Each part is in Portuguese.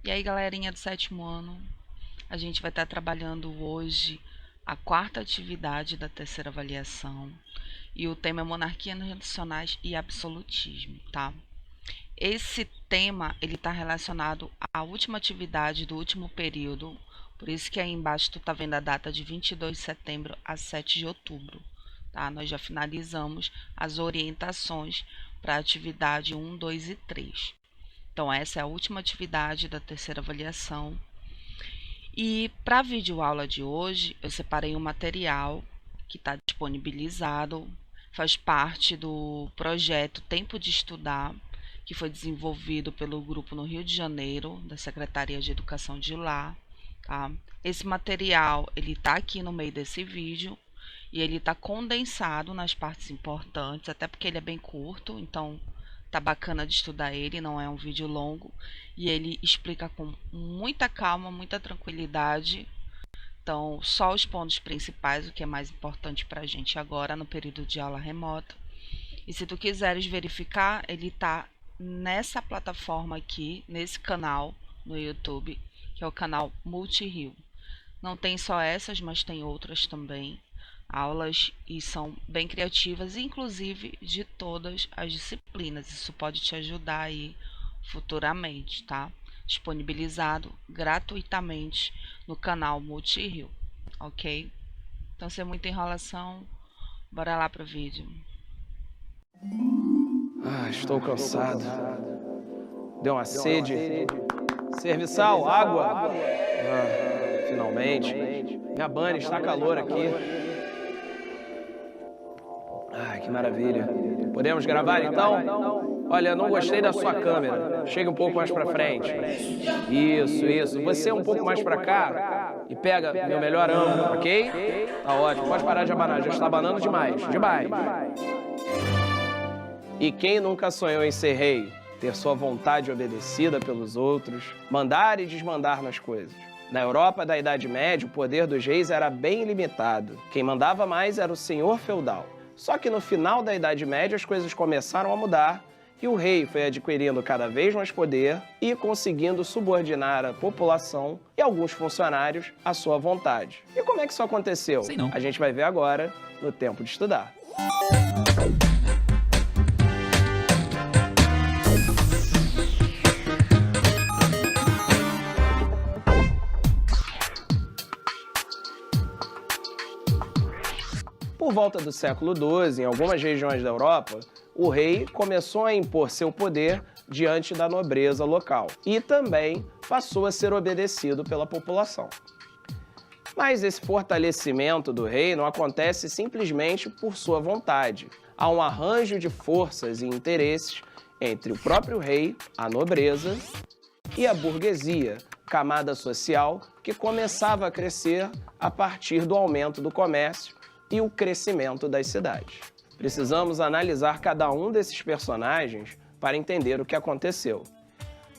E aí, galerinha do sétimo ano, a gente vai estar trabalhando hoje a quarta atividade da terceira avaliação e o tema é monarquias nacionais e absolutismo, tá? Esse tema ele está relacionado à última atividade do último período, por isso que aí embaixo tu tá vendo a data de 22 de setembro a 7 de outubro, tá? Nós já finalizamos as orientações para a atividade 1, 2 e 3. Então, essa é a última atividade da terceira avaliação. E para a videoaula de hoje, eu separei um material que está disponibilizado, faz parte do projeto Tempo de Estudar, que foi desenvolvido pelo grupo no Rio de Janeiro, da Secretaria de Educação de lá. Tá? Esse material ele está aqui no meio desse vídeo e ele está condensado nas partes importantes, até porque ele é bem curto, então tá bacana de estudar ele, não é um vídeo longo e ele explica com muita calma, muita tranquilidade. Então, só os pontos principais, o que é mais importante para a gente agora no período de aula remota. E se tu quiseres verificar, ele tá nessa plataforma aqui, nesse canal no YouTube, que é o canal Multirio. Não tem só essas, mas tem outras também aulas e são bem criativas, inclusive de todas as disciplinas. Isso pode te ajudar aí futuramente, tá? Disponibilizado gratuitamente no canal Multirio, ok? Então, sem muita enrolação, bora lá pro vídeo. Estou cansado. Deu uma sede. Serviçal, água. Finalmente. Me abane, está calor aqui. Que maravilha. Podemos gravar então? Olha, não gostei da sua câmera. Chega um pouco mais pra frente. Isso. Você um pouco mais pra cá e pega meu melhor ângulo, ok? Tá ótimo. Pode parar de abanar. Já está abanando demais. E quem nunca sonhou em ser rei? Ter sua vontade obedecida pelos outros, mandar e desmandar nas coisas. Na Europa da Idade Média, o poder dos reis era bem limitado. Quem mandava mais era o senhor feudal. Só que no final da Idade Média as coisas começaram a mudar e o rei foi adquirindo cada vez mais poder e conseguindo subordinar a população e alguns funcionários à sua vontade. E como é que isso aconteceu? Sei não. A gente vai ver agora no Tempo de Estudar. Por volta do século XII, em algumas regiões da Europa, o rei começou a impor seu poder diante da nobreza local e também passou a ser obedecido pela população. Mas esse fortalecimento do rei não acontece simplesmente por sua vontade. Há um arranjo de forças e interesses entre o próprio rei, a nobreza e a burguesia, camada social que começava a crescer a partir do aumento do comércio e o crescimento das cidades. Precisamos analisar cada um desses personagens para entender o que aconteceu.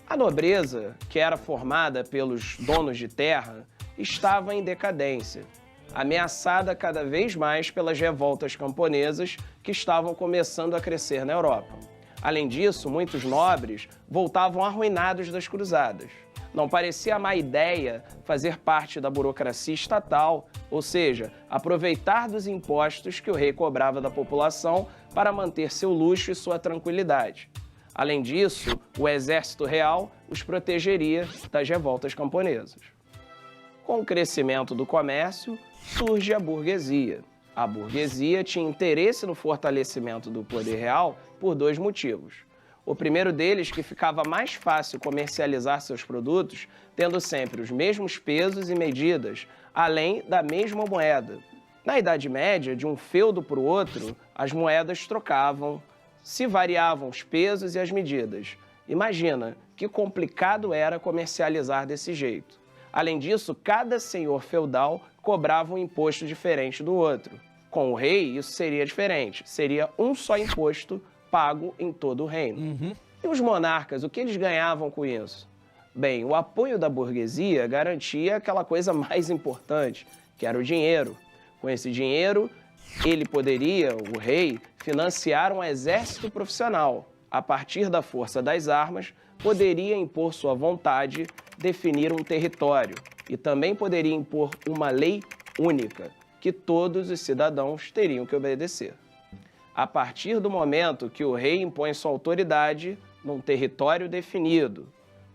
A nobreza, que era formada pelos donos de terra, estava em decadência, ameaçada cada vez mais pelas revoltas camponesas que estavam começando a crescer na Europa. Além disso, muitos nobres voltavam arruinados das cruzadas. Não parecia má ideia fazer parte da burocracia estatal, ou seja, aproveitar dos impostos que o rei cobrava da população para manter seu luxo e sua tranquilidade. Além disso, o exército real os protegeria das revoltas camponesas. Com o crescimento do comércio, surge a burguesia. A burguesia tinha interesse no fortalecimento do poder real por dois motivos. O primeiro deles, que ficava mais fácil comercializar seus produtos, tendo sempre os mesmos pesos e medidas, além da mesma moeda. Na Idade Média, de um feudo para o outro, as moedas trocavam, se variavam os pesos e as medidas. Imagina que complicado era comercializar desse jeito. Além disso, cada senhor feudal cobrava um imposto diferente do outro. Com o rei, isso seria diferente. Seria um só imposto pago em todo o reino. E os monarcas, o que eles ganhavam com isso? Bem, o apoio da burguesia garantia aquela coisa mais importante, que era o dinheiro. Com esse dinheiro, ele poderia, o rei, financiar um exército profissional. a partir da força das armas, poderia impor sua vontade, definir um território e também poderia impor uma lei única, que todos os cidadãos teriam que obedecer. A partir do momento que o rei impõe sua autoridade num território definido,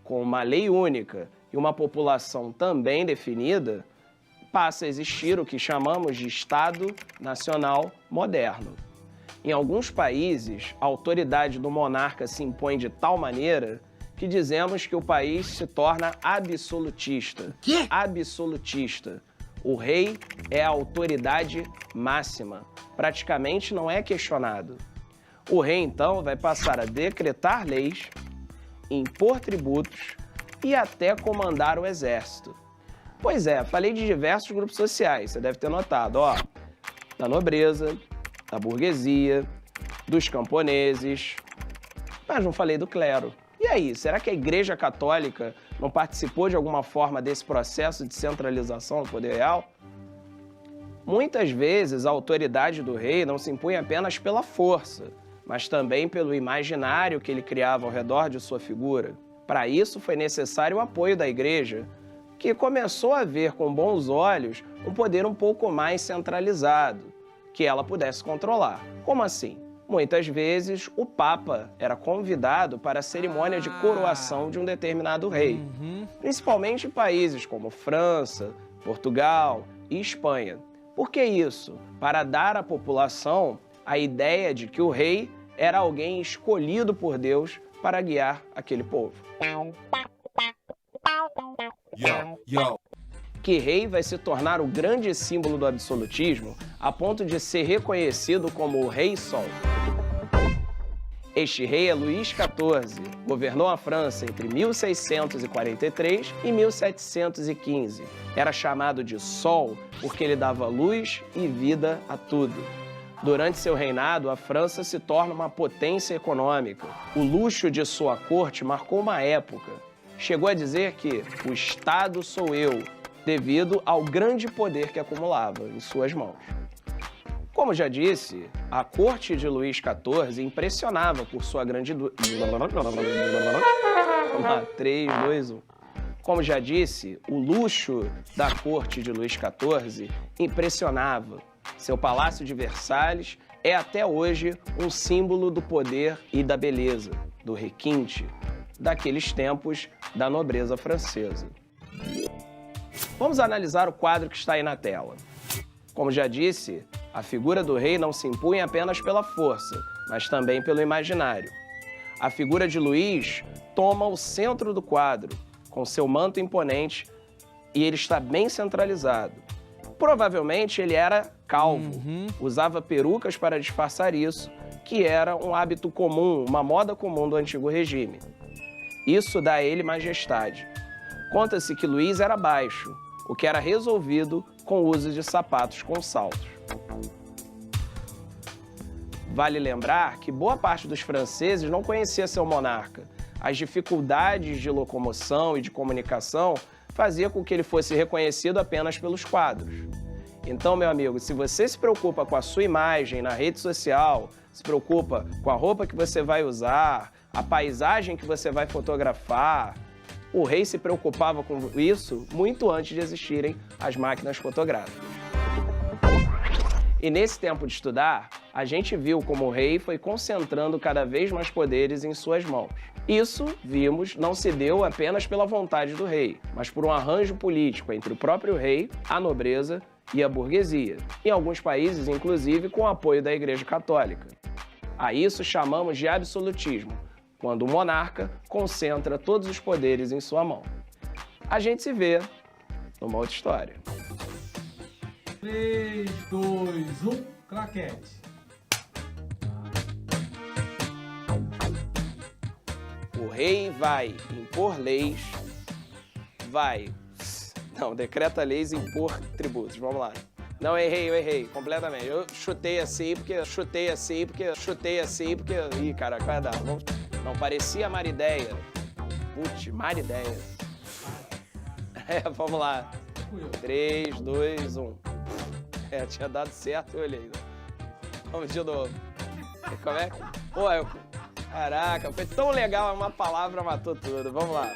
com uma lei única e uma população também definida, passa a existir o que chamamos de Estado Nacional Moderno. Em alguns países, a autoridade do monarca se impõe de tal maneira que dizemos que o país se torna absolutista. Quê? Absolutista. O rei é a autoridade máxima. Praticamente não é questionado. O rei, então, vai passar a decretar leis, impor tributos e até comandar o exército. Pois é, falei de diversos grupos sociais, você deve ter notado, ó, da nobreza, da burguesia, dos camponeses, mas não falei do clero. E aí, será que a Igreja Católica não participou de alguma forma desse processo de centralização do poder real? Muitas vezes a autoridade do rei não se impunha apenas pela força, mas também pelo imaginário que ele criava ao redor de sua figura. Para isso foi necessário o apoio da Igreja, que começou a ver com bons olhos um poder um pouco mais centralizado, que ela pudesse controlar. Como assim? Muitas vezes o Papa era convidado para a cerimônia de coroação de um determinado rei, principalmente em países como França, Portugal e Espanha. Por que isso? Para dar à população a ideia de que o rei era alguém escolhido por Deus para guiar aquele povo. Que rei vai se tornar o grande símbolo do absolutismo a ponto de ser reconhecido como o Rei Sol. Este rei é Luís XIV, governou a França entre 1643 e 1715. Era chamado de Sol porque ele dava luz e vida a tudo. Durante seu reinado, a França se torna uma potência econômica. O luxo de sua corte marcou uma época. Chegou a dizer que o Estado sou eu, devido ao grande poder que acumulava em suas mãos. Como já disse, a corte de Luís XIV impressionava por sua grande... Vamos lá, 3, 2, 1. Como já disse, o luxo da corte de Luís XIV impressionava. Seu palácio de Versalhes é até hoje um símbolo do poder e da beleza, do requinte, daqueles tempos da nobreza francesa. Vamos analisar o quadro que está aí na tela. Como já disse, a figura do rei não se impunha apenas pela força, mas também pelo imaginário. A figura de Luís toma o centro do quadro, com seu manto imponente, e ele está bem centralizado. Provavelmente ele era calvo, usava perucas para disfarçar isso, que era um hábito comum, uma moda comum do antigo regime. Isso dá a ele majestade. Conta-se que Luís era baixo, o que era resolvido com o uso de sapatos com saltos. Vale lembrar que boa parte dos franceses não conhecia seu monarca. As dificuldades de locomoção e de comunicação fazia com que ele fosse reconhecido apenas pelos quadros. Então, meu amigo, se você se preocupa com a sua imagem na rede social, se preocupa com a roupa que você vai usar, a paisagem que você vai fotografar, o rei se preocupava com isso muito antes de existirem as máquinas fotográficas. E nesse tempo de estudar, a gente viu como o rei foi concentrando cada vez mais poderes em suas mãos. Isso, vimos, não se deu apenas pela vontade do rei, mas por um arranjo político entre o próprio rei, a nobreza e a burguesia. Em alguns países, inclusive, com o apoio da Igreja Católica. A isso chamamos de absolutismo, quando o monarca concentra todos os poderes em sua mão. A gente se vê numa outra história. 3, 2, 1, claquete. O rei vai impor leis, decreta leis e impor tributos. Vamos lá. Não, eu errei completamente. Eu chutei assim porque... Ih, cara, vai dar. Não, parecia Marideia. Putz, Marideia. Vamos lá. 3, 2, 1. Tinha dado certo, eu olhei. Vamos de novo. Como é? Pô, Caraca, foi tão legal, uma palavra matou tudo. Vamos lá.